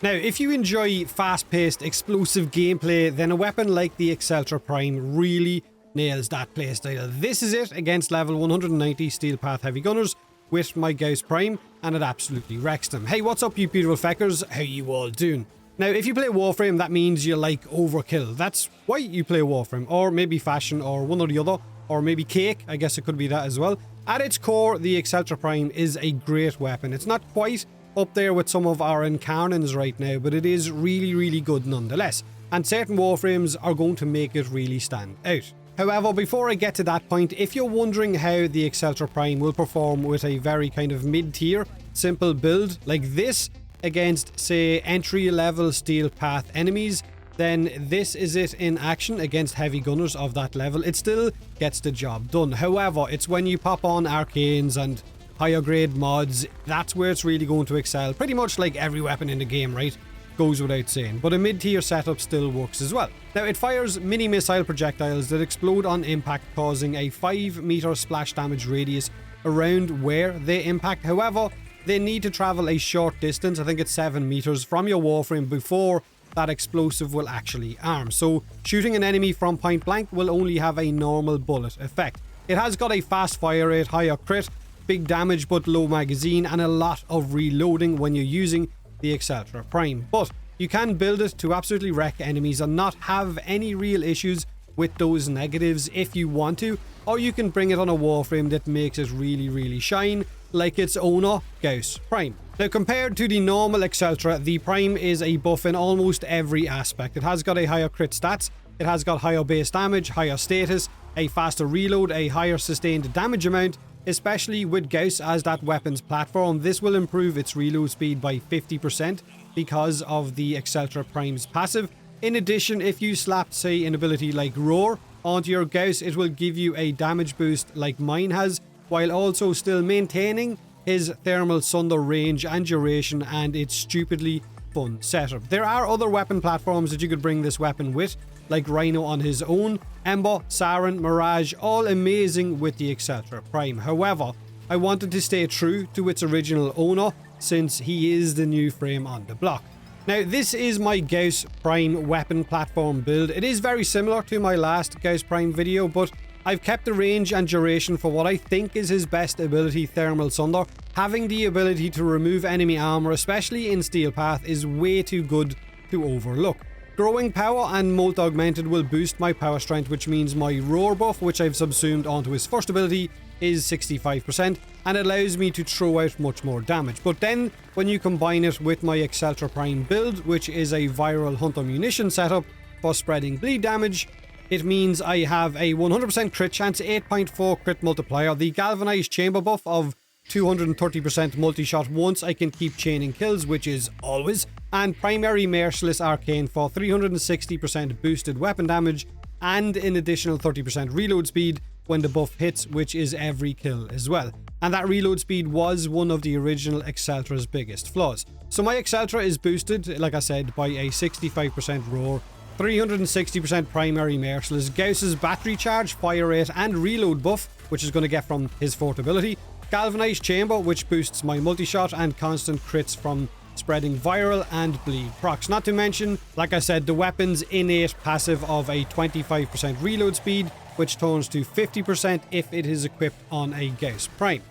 Now, if you enjoy fast-paced, explosive gameplay, then a weapon like the Acceltra Prime really nails that playstyle. This is it against level 190 Steel Path Heavy Gunners with my Gauss Prime, and it absolutely wrecks them. Hey, what's up, you beautiful feckers? How you all doing? Now, if you play Warframe, that means you like overkill. That's why you play Warframe, or maybe Fashion, or one or the other, or maybe Cake. I guess it could be that as well. At its core, the Acceltra Prime is a great weapon. It's not quite up there with some of our Incarnans right now, but it is really, really good nonetheless. And certain Warframes are going to make it really stand out. However, before I get to that point, if you're wondering how the Acceltra Prime will perform with a very kind of mid-tier, simple build like this against, say, entry-level Steel Path enemies, then this is it in action against heavy gunners of that level. It still gets the job done. However, it's when you pop on arcanes and higher grade mods, that's where it's really going to excel. Pretty much like every weapon in the game, right? Goes without saying. But a mid-tier setup still works as well. Now, it fires mini missile projectiles that explode on impact, causing a 5-meter splash damage radius around where they impact. However, they need to travel a short distance, I think it's 7 meters, from your Warframe before that explosive will actually arm. So shooting an enemy from point blank will only have a normal bullet effect. It has got a fast fire rate, higher crit, big damage but low magazine, and a lot of reloading when you're using the Acceltra Prime. But you can build it to absolutely wreck enemies and not have any real issues with those negatives if you want to, or you can bring it on a Warframe that makes it really, really shine, like its owner, Gauss Prime. Now, compared to the normal Acceltra, the Prime is a buff in almost every aspect. It has got a higher crit stats, it has got higher base damage, higher status, a faster reload, a higher sustained damage amount, especially with Gauss as that weapon's platform. This will improve its reload speed by 50% because of the Acceltra Prime's passive. In addition, if you slap, say, an ability like Roar onto your Gauss, it will give you a damage boost like mine has, while also still maintaining his thermal sunder range and duration and its stupidly fun setup. There are other weapon platforms that you could bring this weapon with, like Rhino on his own, Ember, Siren, Mirage, all amazing with the Acceltra Prime. However, I wanted to stay true to its original owner since he is the new frame on the block. Now, this is my Gauss Prime weapon platform build. It is very similar to my last Gauss Prime video, but I've kept the range and duration for what I think is his best ability, Thermal Sunder. Having the ability to remove enemy armor, especially in Steel Path, is way too good to overlook. Growing power and Molt Augmented will boost my power strength, which means my Roar buff, which I've subsumed onto his first ability, is 65%, and it allows me to throw out much more damage. But then, when you combine it with my Acceltra Prime build, which is a viral Hunter munition setup for spreading bleed damage, it means I have a 100% crit chance, 8.4 crit multiplier, the galvanized chamber buff of 230% multi-shot once I can keep chaining kills, which is always, and primary Merciless Arcane for 360% boosted weapon damage and an additional 30% reload speed when the buff hits, which is every kill as well. And that reload speed was one of the original Acceltra's biggest flaws. So my Acceltra is boosted, like I said, by a 65% Roar, 360% primary Merciless, Gauss's battery charge, fire rate and reload buff, which is going to get from his fourth ability, Galvanized Chamber, which boosts my multi-shot and constant crits from spreading viral and bleed procs. Not to mention, like I said, the weapon's innate passive of a 25% reload speed, which turns to 50% if it is equipped on a Gauss Prime.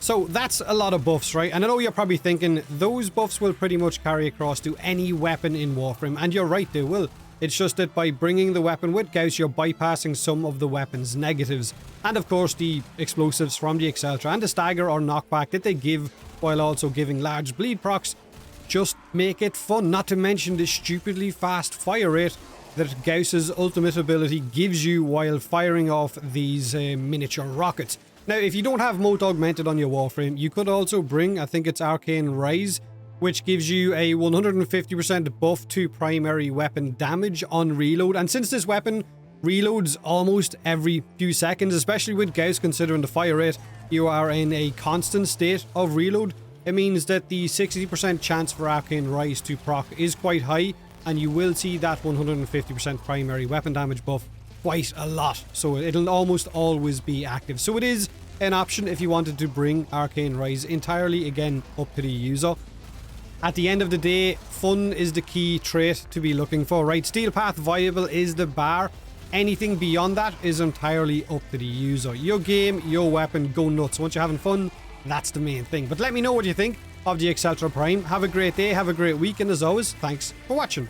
So that's a lot of buffs, right? And I know you're probably thinking, those buffs will pretty much carry across to any weapon in Warframe, and you're right, they will. It's just that by bringing the weapon with Gauss, you're bypassing some of the weapon's negatives. And of course, the explosives from the Acceltra and the stagger or knockback that they give, while also giving large bleed procs, just make it fun. Not to mention the stupidly fast fire rate that Gauss's ultimate ability gives you while firing off these miniature rockets. Now, if you don't have Molt Augmented on your Warframe, you could also bring, I think it's Arcane Rise, which gives you a 150% buff to primary weapon damage on reload. And since this weapon reloads almost every few seconds, especially with Gauss considering the fire rate, you are in a constant state of reload. It means that the 60% chance for Arcane Rise to proc is quite high, and you will see that 150% primary weapon damage buff quite a lot. So it'll almost always be active. So it is an option if you wanted to bring Arcane Rise, entirely again up to the user. At the end of the day, fun is the key trait to be looking for, right? Steel path viable is the bar. Anything beyond that is entirely up to the user. Your game, your weapon, go nuts. Once you're having fun, that's the main thing. But let me know what you think of the Acceltra Prime. Have a great day, have a great week, and as always, thanks for watching.